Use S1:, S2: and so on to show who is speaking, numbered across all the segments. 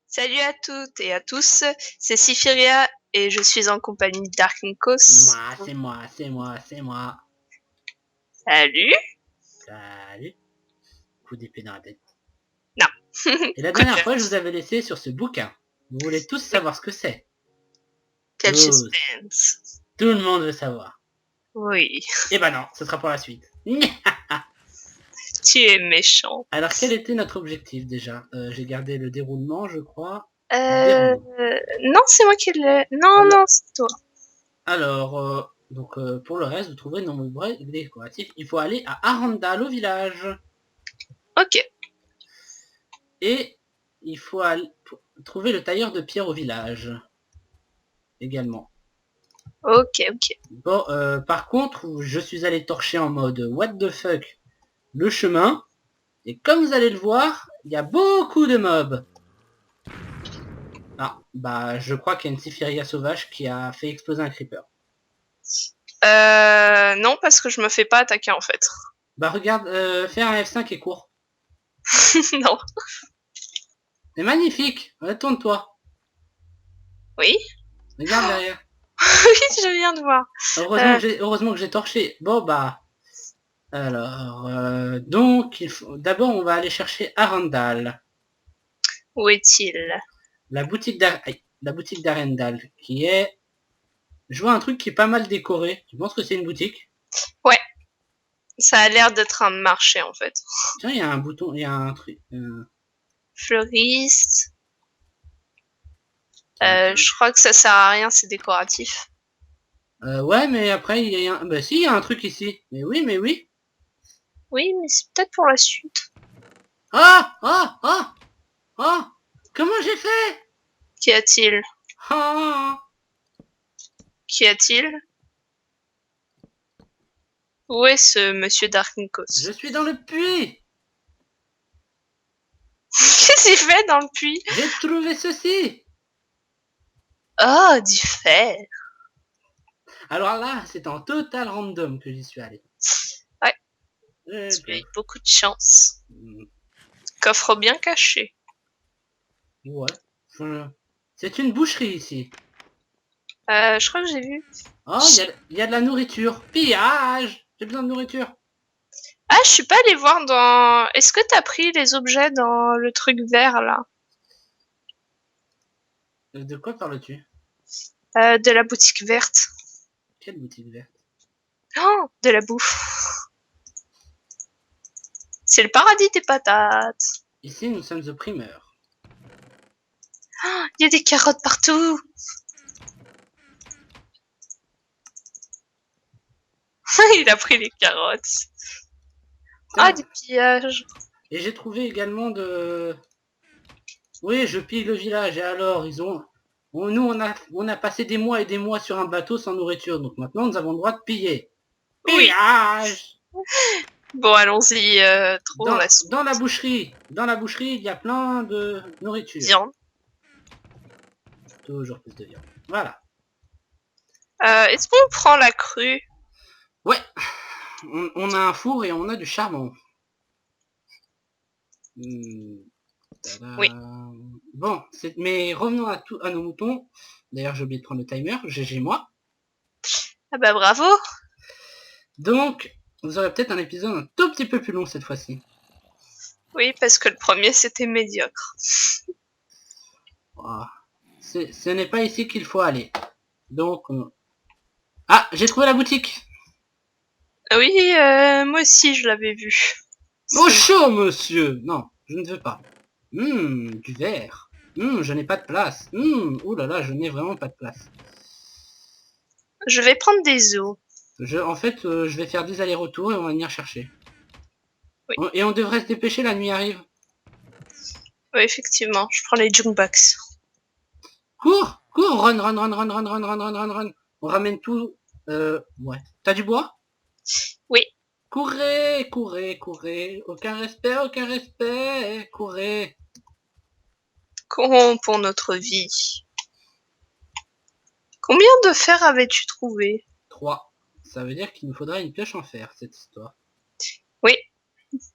S1: Salut à toutes et à tous, c'est Syphiria et je suis en compagnie d'Ark Nikos.
S2: C'est moi.
S1: Salut.
S2: Salut. Coup d'épée dans la tête.
S1: Non.
S2: Et la
S1: Coup de
S2: dernière fois, je vous
S1: lance.
S2: avais laissé sur ce bouquin. Vous voulez tous
S1: Oui,
S2: savoir ce que c'est.
S1: quel
S2: Tous.
S1: suspense.
S2: Tout le monde veut savoir.
S1: Oui,
S2: Eh ben non, ce sera pour la suite.
S1: tu es méchant.
S2: Alors, quel était notre objectif déjà J'ai gardé le déroulement, je crois.
S1: Euh...
S2: Déroulement.
S1: Non, c'est moi qui l'ai. Non,
S2: Alors,
S1: non, c'est toi.
S2: pour le reste, vous trouverez dans mon livret décoratif. Il faut aller à Arendal au village.
S1: Ok,
S2: Et il faut aller trouver le tailleur de pierre au village. Également.
S1: ok.
S2: Bon, par contre, je suis allé torcher en mode what the fuck le chemin. Et comme vous allez le voir, il y a beaucoup de mobs. Ah, bah je crois qu'il y a une Syphiria sauvage qui a fait exploser un creeper.
S1: Non, parce que je me fais pas attaquer en fait.
S2: Bah regarde, fais un F5 et cours.
S1: Non.
S2: C'est magnifique, retourne-toi.
S1: Oui.
S2: Regarde derrière.
S1: Oui, je viens de voir. Euh,
S2: Heureusement que j'ai torché. Bon bah, alors, donc, d'abord on va aller chercher Arendal.
S1: Où est-il?
S2: La boutique d'Arendal, qui est... Je vois un truc qui est pas mal décoré. Tu penses que c'est une boutique?
S1: Ouais, ça a l'air d'être un marché en fait.
S2: Tiens, il y a un bouton, il y a un truc.
S1: Fleuriste.
S2: Tiens.
S1: Je crois que ça sert à rien, c'est décoratif.
S2: Ouais, mais après, il y a un... Bah si, il y a un truc ici. Mais oui, mais oui.
S1: Oui, mais c'est peut-être pour la suite.
S2: Ah, ah, ah, ah. Comment j'ai fait?
S1: Qu'y a-t-il?
S2: Ah,
S1: Qu'y a-t-il? Où est ce monsieur Dark
S2: je
S1: Nikos?
S2: suis dans le puits.
S1: Qu'est-ce qu'il fait dans le puits?
S2: J'ai trouvé ceci.
S1: Oh, du fer.
S2: Alors là, c'est en total random que j'y suis allé.
S1: Ouais,
S2: Eh
S1: tu as
S2: bien,
S1: eu beaucoup de chance. Coffre bien caché.
S2: ouais. C'est une boucherie ici.
S1: Je crois que j'ai vu.
S2: Oh, il y a de la nourriture. Pillage. J'ai besoin de nourriture.
S1: Ah, je suis pas allée voir dans... Est-ce que t'as pris les objets dans le truc vert, là?
S2: De quoi parles-tu?
S1: De la boutique verte.
S2: Quelle boutique verte?
S1: Oh, de la bouffe. C'est le paradis des patates.
S2: Ici, nous sommes au primeur.
S1: Oh, il y a des carottes partout. Il a pris les carottes. Ah,
S2: Tiens,
S1: des pillages.
S2: et j'ai trouvé également de... Oui, je pille le village, et alors, ils ont... nous, on a passé des mois et des mois sur un bateau sans nourriture, donc maintenant, nous avons le droit de piller.
S1: Oui.
S2: Pillage!
S1: Bon, allons-y, trouvons la suite.
S2: Dans la boucherie, il y a plein de nourriture.
S1: Viande.
S2: Toujours plus de viande. Voilà.
S1: Est-ce qu'on prend la crue?
S2: Ouais, on a un four et on a du charbon.
S1: Oui.
S2: Bon, mais revenons à nos moutons. D'ailleurs, j'ai oublié de prendre le timer. GG moi.
S1: Ah bah bravo.
S2: Donc, vous aurez peut-être un épisode un tout petit peu plus long cette fois-ci.
S1: Oui, parce que le premier, c'était médiocre.
S2: Oh, ce n'est pas ici qu'il faut aller. Donc... Ah, j'ai trouvé la boutique.
S1: Oui, moi aussi, je l'avais vu.
S2: Bonjour, monsieur. Non, je ne veux pas. Du verre. Je n'ai pas de place. Ouh là là, je n'ai vraiment pas de place.
S1: Je vais prendre des os.
S2: En fait, je vais faire des allers-retours et on va venir chercher.
S1: Oui.
S2: Et on devrait se dépêcher, la nuit arrive.
S1: Oui, effectivement, je prends les jukebox.
S2: Cours, run. On ramène tout. Ouais. T'as du bois?
S1: Oui.
S2: Courez. Aucun respect. Courez.
S1: Courons pour notre vie. Combien de fer avais-tu trouvé?
S2: 3. Ça veut dire qu'il nous faudra une pioche en fer, cette histoire.
S1: Oui,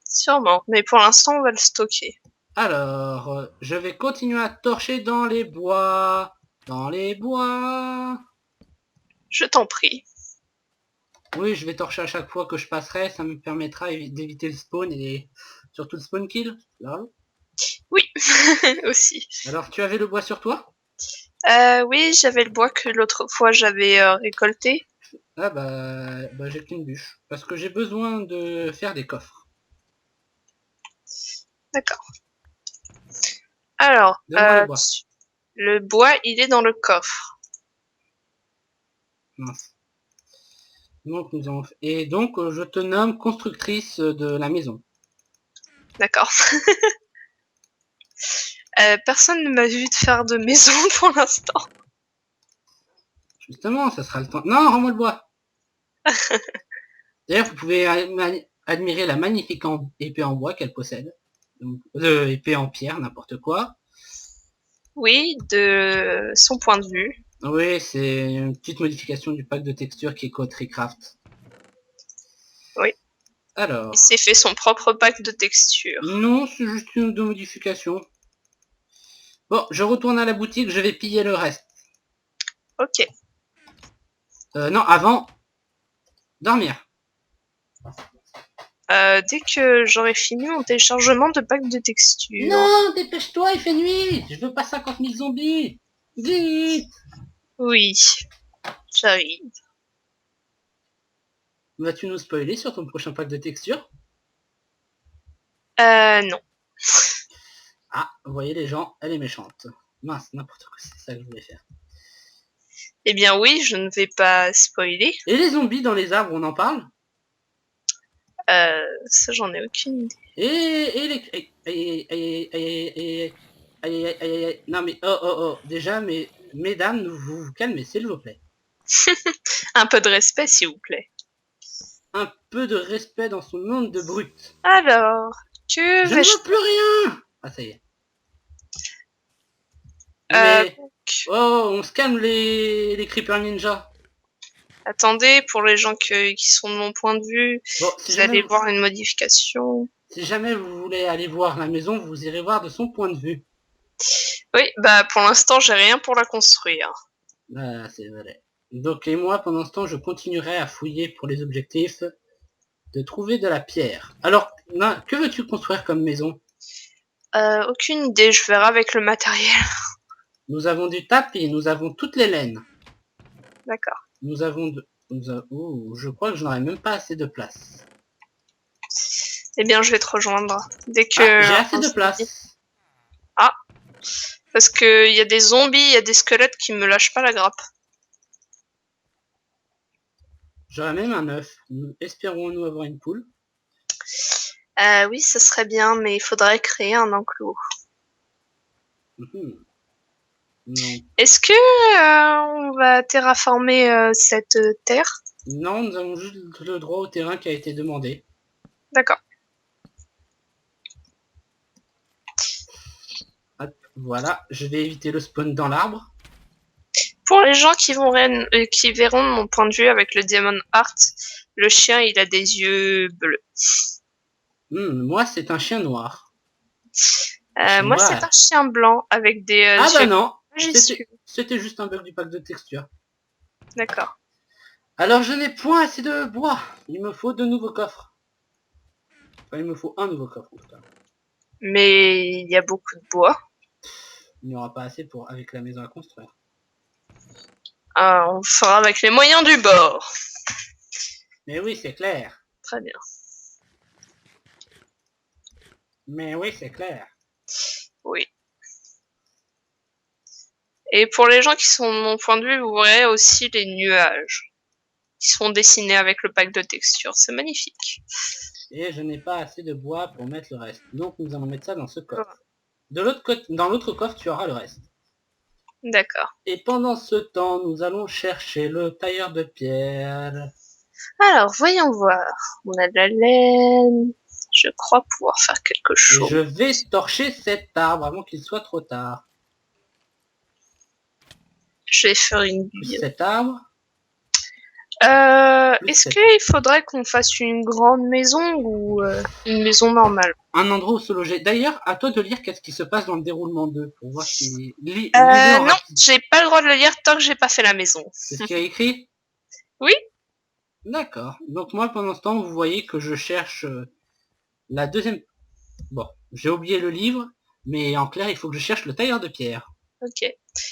S1: sûrement. Mais pour l'instant, on va le stocker.
S2: Alors, je vais continuer à torcher dans les bois. Dans les bois.
S1: Je t'en prie.
S2: Oui, je vais torcher à chaque fois que je passerai. Ça me permettra d'éviter le spawn et surtout le spawn kill. Là.
S1: Oui, aussi.
S2: Alors, tu avais le bois sur toi?
S1: Oui, j'avais le bois que l'autre fois j'avais récolté.
S2: Ah bah j'ai qu'une bûche. Parce que j'ai besoin de faire des coffres.
S1: D'accord. Alors,
S2: Donne-moi le bois.
S1: le bois, il est dans le coffre.
S2: Mince. Donc, Et donc, je te nomme constructrice de la maison.
S1: D'accord. Personne ne m'a vu de faire de maison pour l'instant.
S2: Justement, ça sera le temps. Non, rends-moi le bois. D'ailleurs, vous pouvez admirer la magnifique épée en bois qu'elle possède. Donc, épée en pierre, n'importe quoi.
S1: Oui, de son point de vue.
S2: Oui, c'est une petite modification du pack de texture qui est code Tricraft.
S1: Oui.
S2: Alors.
S1: Il s'est fait son propre pack de textures.
S2: Non, c'est juste une modification. Bon, je retourne à la boutique, je vais piller le reste.
S1: Ok.
S2: Non, avant, dormir.
S1: Dès que j'aurai fini mon téléchargement de pack de textures.
S2: Non, dépêche-toi, il fait nuit. Je veux pas 50 000 zombies. Vite.
S1: Oui, j'arrive.
S2: Vas-tu nous spoiler sur ton prochain pack de texture?
S1: Non.
S2: Ah, vous voyez les gens, elle est méchante. Mince, n'importe quoi, c'est ça que je voulais faire.
S1: Eh bien oui, je ne vais pas spoiler.
S2: Et les zombies dans les arbres, on en parle?
S1: Ça j'en ai aucune idée.
S2: Et non mais oh, déjà mesdames, vous vous calmez s'il vous plaît.
S1: Un peu de respect s'il vous plaît.
S2: Un peu de respect dans son monde de brute.
S1: Alors, que
S2: Je ne
S1: vais-je...
S2: vois plus rien. Ah ça y est. Mais oh, on se calme les creepers ninja.
S1: Attendez, pour les gens qui sont de mon point de vue,
S2: Bon, si
S1: vous allez
S2: jamais
S1: voir une modification.
S2: si jamais vous voulez aller voir la maison, vous irez voir de son point de vue.
S1: Oui, bah pour l'instant j'ai rien pour la construire.
S2: Ah, c'est vrai. Donc et moi, pendant ce temps, je continuerai à fouiller pour les objectifs de trouver de la pierre. Alors, que veux-tu construire comme maison?
S1: Aucune idée, je verrai avec le matériel.
S2: Nous avons du tapis, nous avons toutes les laines.
S1: D'accord.
S2: Nous avons je crois que je n'aurai même pas assez de place.
S1: Eh bien, je vais te rejoindre. Dès que...
S2: Ah, j'ai assez de place.
S1: Ah, parce que il y a des zombies, il y a des squelettes qui me lâchent pas la grappe.
S2: J'aurai même un œuf. Espérons-nous avoir une poule.
S1: Oui, ça serait bien, mais il faudrait créer un enclos.
S2: Non.
S1: Est-ce que on va terraformer cette terre?
S2: Non, nous avons juste le droit au terrain qui a été demandé.
S1: D'accord.
S2: Hop, voilà, je vais éviter le spawn dans l'arbre.
S1: Pour les gens qui verront de mon point de vue avec le Diamond Heart, le chien il a des yeux bleus.
S2: Moi, c'est un chien noir.
S1: Moi c'est un chien blanc avec des
S2: ah bah
S1: yeux
S2: non,
S1: majuscules.
S2: c'était juste un bug du pack de texture.
S1: D'accord.
S2: Alors je n'ai point assez de bois. Il me faut de nouveaux coffres. Enfin, il me faut un nouveau coffre en tout cas.
S1: Mais il y a beaucoup de bois.
S2: Il n'y aura pas assez avec la maison à construire.
S1: On fera avec les moyens du bord.
S2: Mais oui, c'est clair.
S1: Très bien.
S2: Mais oui, c'est clair.
S1: Oui. Et pour les gens qui sont de mon point de vue, vous verrez aussi les nuages qui sont dessinés avec le pack de texture. C'est magnifique.
S2: Et je n'ai pas assez de bois pour mettre le reste. Donc nous allons mettre ça dans ce coffre. De l'autre côté, dans l'autre coffre, tu auras le reste.
S1: D'accord.
S2: Et pendant ce temps, nous allons chercher le tailleur de pierre.
S1: Alors, voyons voir. On a de la laine. Je crois pouvoir faire quelque chose.
S2: Et je vais torcher cet arbre avant qu'il soit trop tard.
S1: Je vais faire une bulle.
S2: Cet arbre.
S1: Est-ce qu'il faudrait qu'on fasse une grande maison ou une maison normale?
S2: Un endroit où se loger. D'ailleurs, à toi de lire qu'est-ce qui se passe dans le déroulement 2 pour voir si... Lis-le en
S1: Non,
S2: rapide.
S1: j'ai pas le droit de le lire tant que j'ai pas fait la maison.
S2: C'est ce qu'il y a écrit?
S1: Oui.
S2: D'accord. Donc moi, pendant ce temps, vous voyez que je cherche la deuxième... Bon, j'ai oublié le livre, mais en clair, il faut que je cherche le tailleur de pierre.
S1: Ok.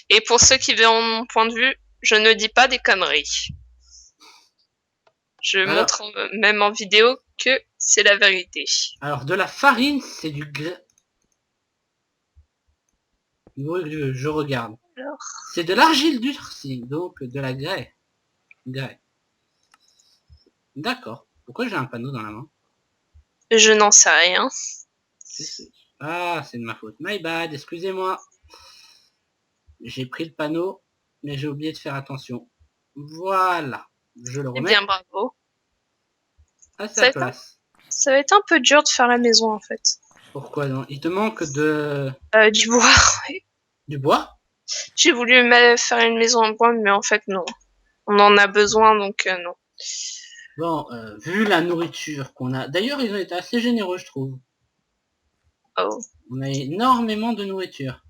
S1: Et pour ceux qui verront mon point de vue, je ne dis pas des conneries. Je
S2: Alors,
S1: montre même en vidéo que c'est la vérité.
S2: alors de la farine, c'est du grès. Oui, je regarde.
S1: Alors,
S2: C'est de l'argile durcie, donc de la grès. Grès. D'accord. Pourquoi j'ai un panneau dans la main?
S1: je n'en sais rien.
S2: Ah, c'est de ma faute. My bad, excusez-moi. J'ai pris le panneau, mais j'ai oublié de faire attention. Voilà. Je le
S1: Eh
S2: remets
S1: bien, bravo.
S2: à sa place.
S1: Ça va être un peu dur de faire la maison en fait.
S2: Pourquoi non? Il te manque de...
S1: Du bois.
S2: du bois?
S1: J'ai voulu faire une maison en bois, mais en fait non. On en a besoin, donc non.
S2: Bon, vu la nourriture qu'on a... D'ailleurs, ils ont été assez généreux, je trouve.
S1: Oh.
S2: On a énormément de nourriture.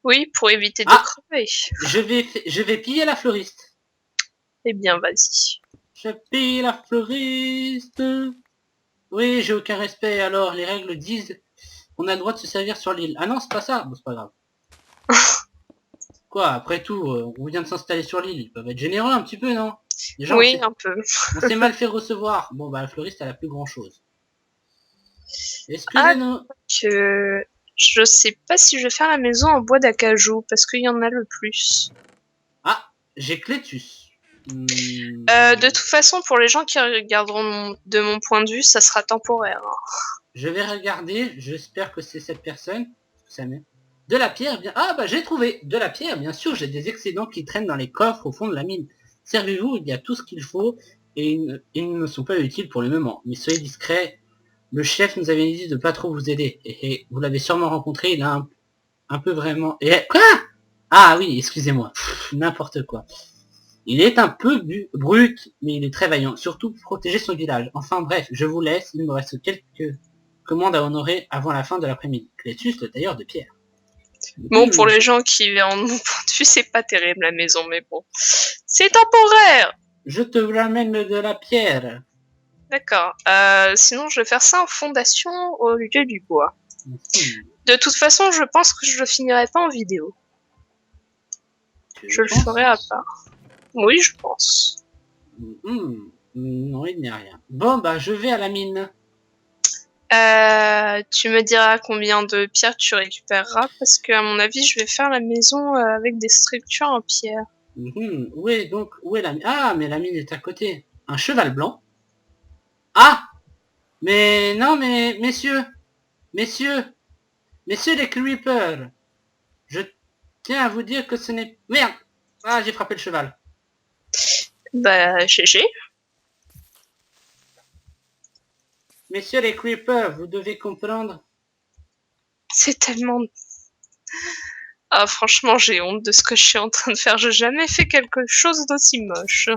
S1: Oui, pour éviter de
S2: Ah,
S1: crever.
S2: je vais piller la fleuriste.
S1: Eh bien, vas-y.
S2: Je pille la fleuriste. Oui, j'ai aucun respect. Alors, les règles disent qu'on a le droit de se servir sur l'île. Ah non, c'est pas ça. Bon, c'est pas grave. Quoi, après tout, on vient de s'installer sur l'île. Ils peuvent être généreux un petit peu, non? Déjà,
S1: Oui, un peu.
S2: on s'est mal fait recevoir. Bon, bah, la fleuriste, elle a plus grand chose.
S1: Ah,
S2: Excusez-nous.
S1: que je sais pas si je vais faire la maison en bois d'acajou, parce qu'il y en a le plus.
S2: Ah, j'ai Clétus.
S1: De toute façon, pour les gens qui regarderont de mon point de vue, ça sera temporaire.
S2: Je vais regarder. J'espère que c'est cette personne. Ça met. De la pierre, bien. Ah, bah, j'ai trouvé. De la pierre, bien sûr. J'ai des excédents qui traînent dans les coffres au fond de la mine. Servez-vous, il y a tout ce qu'il faut. Et ils ne sont pas utiles pour le moment. Mais soyez discrets. Le chef nous avait dit de pas trop vous aider. Et vous l'avez sûrement rencontré. Il a un peu vraiment... Et quoi? Ah oui, excusez-moi. N'importe quoi. Il est un peu brut, mais il est très vaillant, surtout pour protéger son village. Enfin bref, je vous laisse, il me reste quelques commandes à honorer avant la fin de l'après-midi. Clétus, le tailleur de pierre.
S1: Bon, pour les gens qui verront de mon point de vue, c'est pas terrible la maison, mais bon. C'est temporaire.
S2: Je te ramène de la pierre.
S1: D'accord. Sinon, je vais faire ça en fondation au lieu du bois. De toute façon, je pense que je le finirai pas en vidéo. Je le ferai à part. Oui, je pense.
S2: Non, il n'y a rien. Bon, bah, je vais à la mine.
S1: Tu me diras combien de pierres tu récupéreras, parce que à mon avis, je vais faire la maison avec des structures en pierre.
S2: Oui, donc, où est la mine? Ah, mais la mine est à côté. Un cheval blanc. Ah! Mais non, mais messieurs, messieurs, messieurs les creepers, je tiens à vous dire que ce n'est... Merde! Ah, j'ai frappé le cheval.
S1: Bah, GG.
S2: Messieurs les creepers, vous devez comprendre.
S1: C'est tellement... Ah, franchement, j'ai honte de ce que je suis en train de faire. J'ai jamais fait quelque chose d'aussi moche.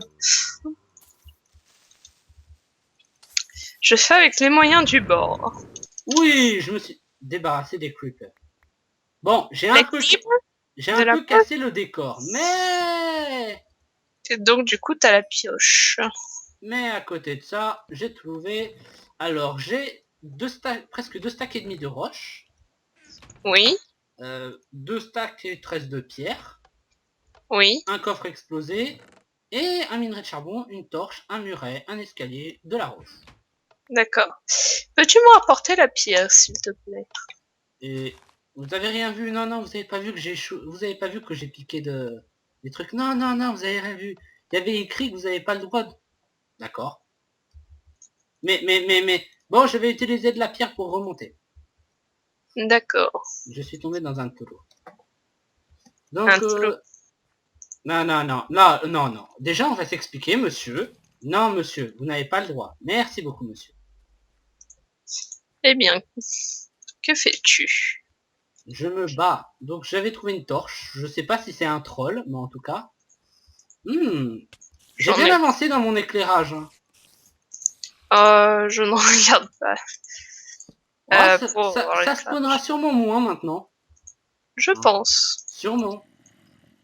S1: Je fais avec les moyens du bord.
S2: Oui, je me suis débarrassé des creepers. Bon, j'ai un peu cassé le décor, mais...
S1: Et donc, du coup, t'as la pioche.
S2: Mais à côté de ça, j'ai trouvé... Alors, j'ai presque 2 stacks et demi de roches.
S1: Oui.
S2: 2 stacks et 13 de pierre.
S1: Oui.
S2: Un coffre explosé. Et un minerai de charbon, une torche, un muret, un escalier, de la roche.
S1: D'accord. Peux-tu me rapporter la pierre, s'il te plaît?
S2: Et vous avez rien vu? Non, non, vous avez pas vu que vous avez pas vu que j'ai piqué des trucs? Non, non, non, vous avez rien vu. Il y avait écrit que vous n'avez pas le droit de... D'accord. Mais... Bon, je vais utiliser de la pierre pour remonter.
S1: D'accord.
S2: Je suis tombé dans un trou. Donc, non, non, non, non, non, non. Déjà, on va s'expliquer, monsieur. Non, monsieur, vous n'avez pas le droit. Merci beaucoup, monsieur.
S1: Eh bien, que fais-tu?
S2: Je me bats. Donc, j'avais trouvé une torche. Je sais pas si c'est un troll, mais en tout cas... J'ai
S1: J'en
S2: bien
S1: ai.
S2: avancé dans mon éclairage. Hein.
S1: Je n'en regarde pas.
S2: Oh,
S1: Pour voir
S2: ça spawnera
S1: l'éclairage.
S2: sûrement moins maintenant.
S1: Je
S2: Hein.
S1: pense.
S2: Sûrement.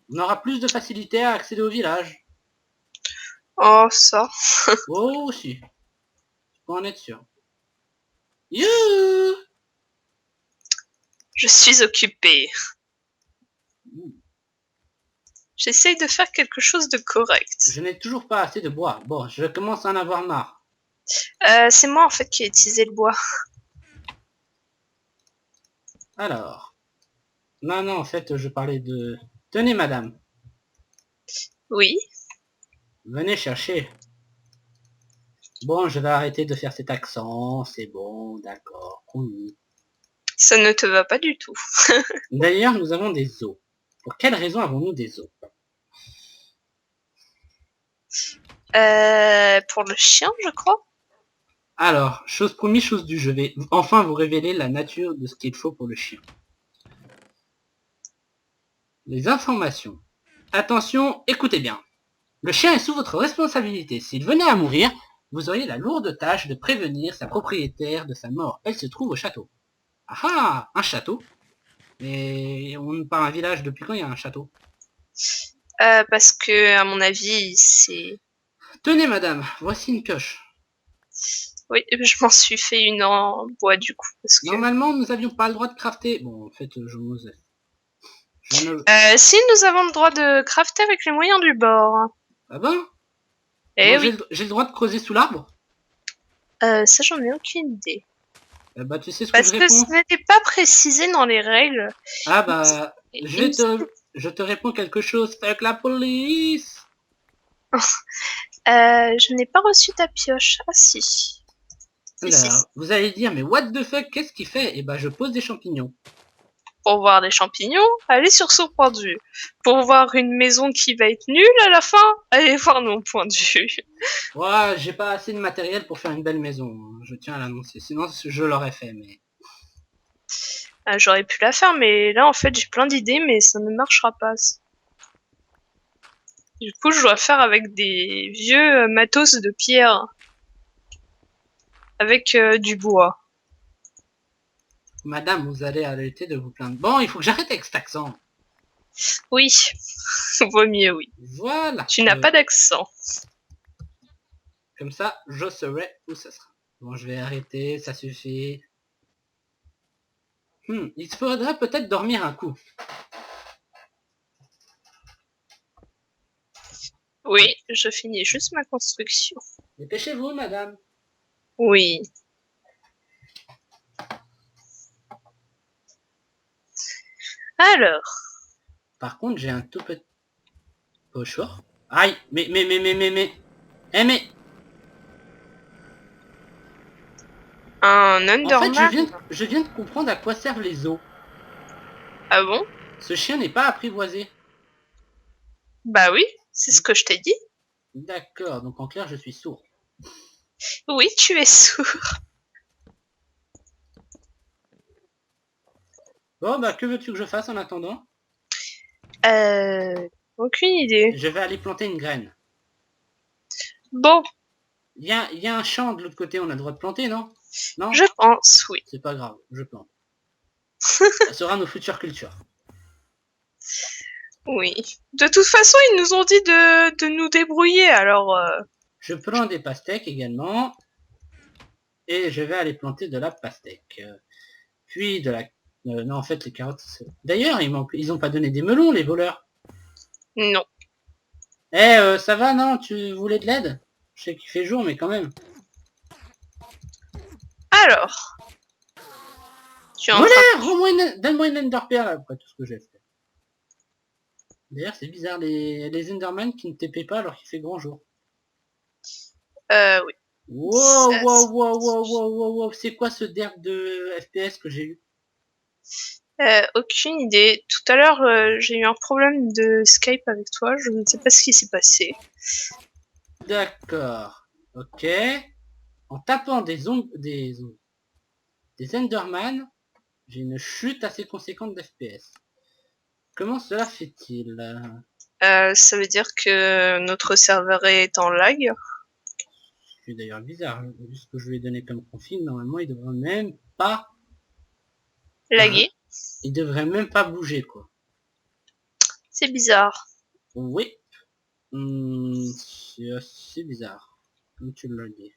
S2: On aura plus de facilité à accéder au village.
S1: Oh, ça.
S2: Oh, si. Faut en être sûr. Youhou!
S1: Je suis occupée. J'essaye de faire quelque chose de correct.
S2: Je n'ai toujours pas assez de bois. Bon, je commence à en avoir marre.
S1: C'est moi en fait qui ai utilisé le bois.
S2: Alors. Non, non, en fait, je parlais de... Tenez, madame.
S1: Oui.
S2: Venez chercher. Bon, je vais arrêter de faire cet accent. C'est bon, d'accord. Promis.
S1: Ça ne te va pas du tout.
S2: D'ailleurs, nous avons des os. Pour quelle raison avons-nous des os?
S1: Pour le chien, je crois.
S2: Alors, chose promise, chose due, je vais enfin vous révéler la nature de ce qu'il faut pour le chien. Les informations. Attention, écoutez bien. Le chien est sous votre responsabilité. S'il venait à mourir, vous auriez la lourde tâche de prévenir sa propriétaire de sa mort. Elle se trouve au château. Ah ah, un château? Mais on part un village depuis quand il y a un château?
S1: Parce que, à mon avis, c'est...
S2: Tenez madame, voici une pioche.
S1: Oui, je m'en suis fait une en bois du coup. Parce que...
S2: Normalement, nous n'avions pas le droit de crafter. Bon, en fait, je n'osais. Je ne...
S1: Si nous avons le droit de crafter avec les moyens du bord.
S2: Ah bon?
S1: Eh
S2: Donc
S1: oui.
S2: j'ai le droit de creuser sous l'arbre?
S1: Ça, j'en ai aucune idée.
S2: Bah tu sais ce que je
S1: Parce que ce
S2: réponds?
S1: n'était pas précisé dans les règles.
S2: Ah bah,
S1: Il me semble-
S2: je te réponds quelque chose. Fuck la police!
S1: Je n'ai pas reçu ta pioche. Ah si. Si, si, si.
S2: Alors, vous allez dire, mais what the fuck, qu'est-ce qu'il fait? Eh bah je pose des champignons.
S1: Pour voir des champignons, allez sur son point de vue. Pour voir une maison qui va être nulle à la fin, allez voir mon point de vue.
S2: Ouais, j'ai pas assez de matériel pour faire une belle maison. Hein. Je tiens à l'annoncer. Sinon, je l'aurais fait, mais...
S1: J'aurais pu la faire, mais là en fait j'ai plein d'idées, mais ça ne marchera pas. Du coup, je dois faire avec des vieux matos de pierre, avec du bois.
S2: Madame, vous allez arrêter de vous plaindre. Bon, il faut que j'arrête avec cet accent.
S1: Oui, vaut mieux, oui.
S2: Voilà.
S1: Tu n'as pas d'accent.
S2: Comme ça, je saurai où ça sera. Bon, je vais arrêter, ça suffit. Il faudrait peut-être dormir un coup.
S1: Oui, je finis juste ma construction.
S2: Dépêchez-vous, madame.
S1: Oui. Alors,
S2: Par contre, j'ai un tout petit... Bonjour. Aïe, mais... Eh mais...
S1: un
S2: En fait,
S1: Underman.
S2: je viens de comprendre à quoi servent les os.
S1: Ah bon?
S2: Ce chien n'est pas apprivoisé.
S1: Bah oui, c'est ce que je t'ai dit.
S2: D'accord, donc en clair, je suis sourd.
S1: Oui, tu es sourd.
S2: Bon, bah, que veux-tu que je fasse en attendant?
S1: Aucune idée.
S2: Je vais aller planter une graine.
S1: Bon,
S2: Il y a un champ de l'autre côté, on a le droit de planter, non? Non?
S1: je pense, oui.
S2: C'est pas grave, je plante. Ça sera nos futures cultures.
S1: Oui. De toute façon, ils nous ont dit de nous débrouiller, alors...
S2: Je plante des pastèques également. Et je vais aller planter de la pastèque. Puis de la... non, en fait, les carottes... D'ailleurs, ils ont pas donné des melons, les voleurs.
S1: Non.
S2: Eh, ça va, non? Tu voulais de l'aide? Je sais qu'il fait jour, mais quand même.
S1: Alors, tu es en
S2: Voilà,
S1: train
S2: donne-moi une Ender Pearl après tout ce que j'ai fait. D'ailleurs, c'est bizarre, les Enderman qui ne TP pas alors qu'il fait grand jour.
S1: Oui.
S2: Wow, wow, wow, wow, wow, wow, wow. C'est quoi ce derp de FPS que j'ai eu?
S1: Aucune idée. Tout à l'heure, j'ai eu un problème de Skype avec toi. Je ne sais pas ce qui s'est passé.
S2: D'accord. Ok. En tapant des Enderman, j'ai une chute assez conséquente d'FPS. Comment cela fait-il?
S1: Ça veut dire que notre serveur est en lag.
S2: C'est d'ailleurs bizarre, vu ce que je lui ai donné comme config, normalement il devrait même pas...
S1: Lagué.
S2: Il devrait même pas bouger, quoi.
S1: C'est bizarre.
S2: Oui. C'est assez bizarre, comme tu l'as dit.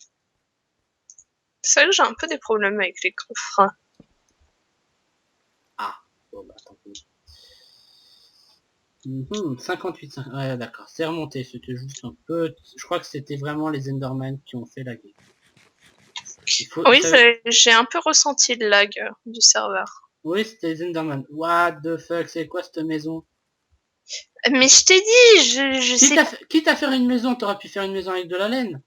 S1: C'est vrai que j'ai un peu des problèmes avec les coffres.
S2: Ah, bon bah tant pis. 58, ouais d'accord, c'est remonté, c'était juste un peu... Je crois que c'était vraiment les Enderman qui ont fait la guerre.
S1: Oui, j'ai un peu ressenti le lag du serveur.
S2: Oui, c'était les Enderman. What the fuck, c'est quoi cette maison?
S1: Mais je t'ai dit, je sais pas.
S2: Quitte à faire une maison, t'aurais pu faire une maison avec de la laine.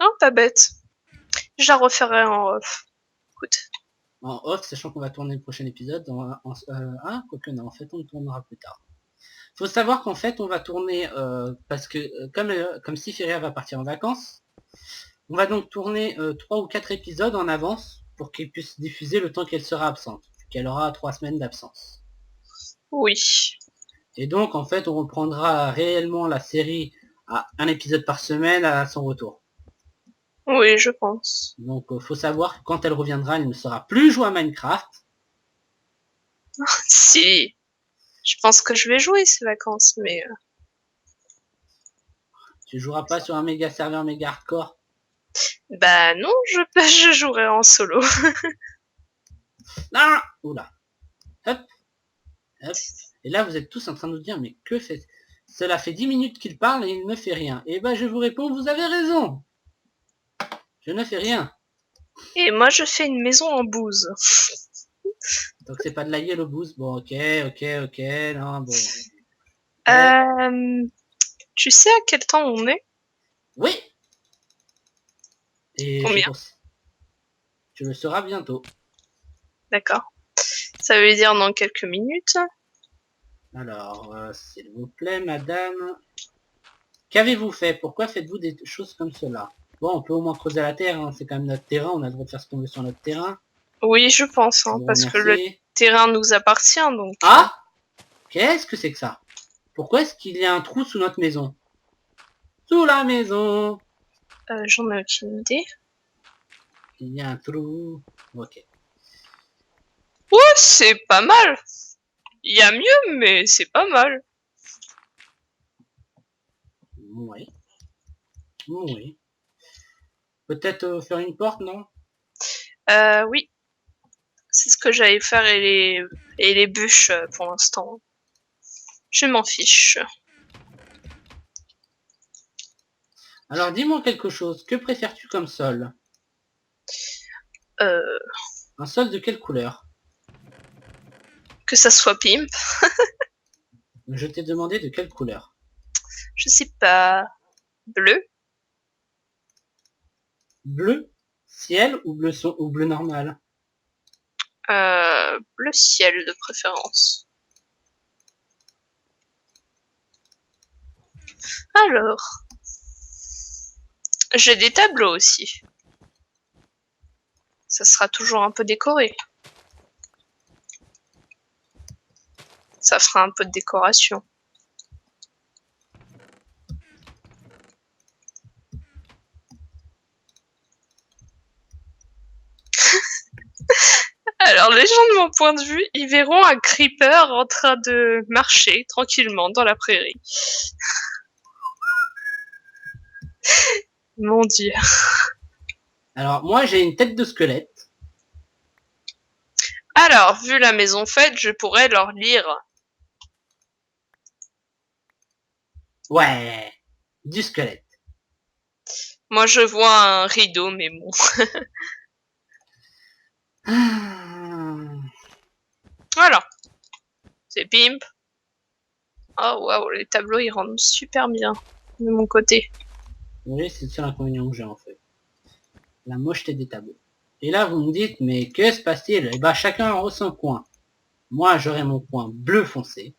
S1: Non, pas bête. Je la referai en off. Écoute.
S2: En off, sachant qu'on va tourner le prochain épisode. Quoique non, en fait on le tournera plus tard. Faut savoir qu'en fait on va tourner, parce que comme Syphiria va partir en vacances, on va donc tourner 3 ou 4 épisodes en avance pour qu'ils puissent diffuser le temps qu'elle sera absente. Qu'elle aura 3 semaines d'absence.
S1: Oui.
S2: Et donc en fait on reprendra réellement la série à un épisode par semaine à son retour.
S1: Oui, je pense.
S2: Donc faut savoir que quand elle reviendra, elle ne sera plus jouer à Minecraft.
S1: Si. Je pense que je vais jouer ces vacances, mais...
S2: Tu joueras pas sur un méga serveur méga hardcore.
S1: Bah non, je jouerai en solo.
S2: Non. Oula. Hop. Hop. Et là vous êtes tous en train de nous dire, mais que fait... Cela fait 10 minutes qu'il parle et il ne fait rien. Et ben je vous réponds, vous avez raison. Je ne fais rien.
S1: Et moi, je fais une maison en bouse.
S2: Donc c'est pas de la yellow boost. Bon, ok, non, bon.
S1: Tu sais à quel temps on est?
S2: Oui. Et
S1: Combien?
S2: Tu le sauras bientôt.
S1: D'accord. Ça veut dire dans quelques minutes.
S2: Alors, s'il vous plaît, madame. Qu'avez-vous fait? Pourquoi faites-vous des choses comme cela? Bon, on peut au moins creuser la terre, hein. C'est quand même notre terrain, on a le droit de faire ce qu'on veut sur notre terrain.
S1: Oui, je pense, hein, parce que le terrain nous appartient, donc...
S2: Ah! Qu'est-ce que c'est que ça? Pourquoi est-ce qu'il y a un trou sous notre maison? Sous la maison!
S1: J'en ai aucune idée.
S2: Il y a un trou... Ok.
S1: Ouais, c'est pas mal. Il y a mieux, mais c'est pas mal.
S2: Oui. Oui. Peut-être faire une porte, non?
S1: Oui. C'est ce que j'allais faire et les bûches pour l'instant. Je m'en fiche.
S2: Alors dis-moi quelque chose, que préfères-tu comme sol? Un sol de quelle couleur?
S1: Que ça soit pimp.
S2: Je t'ai demandé de quelle couleur?
S1: Je sais pas. Bleu?
S2: Bleu ciel ou bleu normal?
S1: Bleu ciel de préférence. Alors. J'ai des tableaux aussi. Ça sera toujours un peu décoré. Ça fera un peu de décoration. Alors, les gens de mon point de vue, ils verront un creeper en train de marcher tranquillement dans la prairie. Mon Dieu.
S2: Alors, moi, j'ai une tête de squelette.
S1: Alors, vu la maison faite, je pourrais leur lire.
S2: Ouais, du squelette.
S1: Moi, je vois un rideau, mais bon. Voilà. C'est pimp. Oh, waouh, les tableaux, ils rendent super bien de mon côté.
S2: Oui, c'est le seul inconvénient que j'ai, en fait. La mocheté des tableaux. Et là, vous me dites, mais que se passe-t-il? Eh ben, chacun aura son coin. Moi, j'aurai mon coin bleu foncé.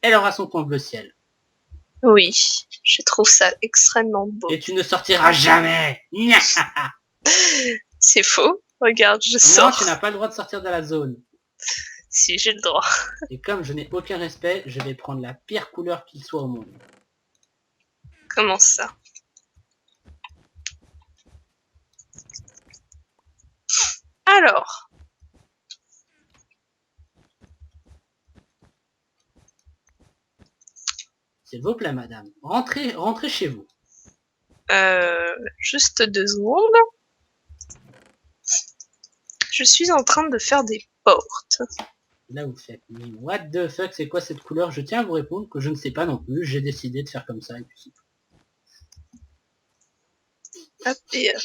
S2: Elle aura son coin bleu ciel.
S1: Oui, je trouve ça extrêmement beau.
S2: Et tu ne sortiras jamais.
S1: C'est faux. Regarde, je sors.
S2: Non, tu n'as pas le droit de sortir de la zone.
S1: Si, j'ai le droit.
S2: Et comme je n'ai aucun respect, je vais prendre la pire couleur qu'il soit au monde.
S1: Comment ça? Alors,
S2: C'est vos plats, madame. Rentrez chez vous.
S1: juste 2 secondes. Je suis en train de faire des portes.
S2: Là, vous faites, mais what the fuck, c'est quoi cette couleur? Je tiens à vous répondre que je ne sais pas non plus. J'ai décidé de faire comme ça et puis c'est tout.
S1: Hop et hop.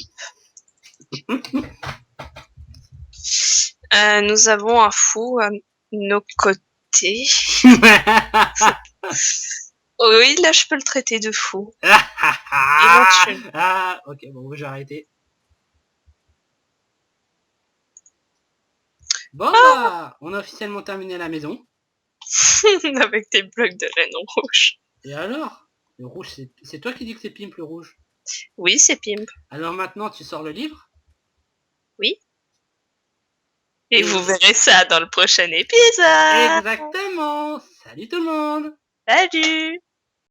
S1: Nous avons un fou à nos côtés. Oh oui, là, je peux le traiter de fou. Éventuellement.
S2: Ah, ok, bon, j'ai arrêté. Bon, bah, on a officiellement terminé la maison.
S1: Avec des blocs de laine rouge.
S2: Et alors? Le rouge, c'est toi qui dis que c'est Pimp le rouge?
S1: Oui, c'est Pimp.
S2: Alors maintenant, tu sors le livre?
S1: Oui. Et vous verrez ça dans le prochain épisode.
S2: Exactement! Salut tout le monde!
S1: Salut!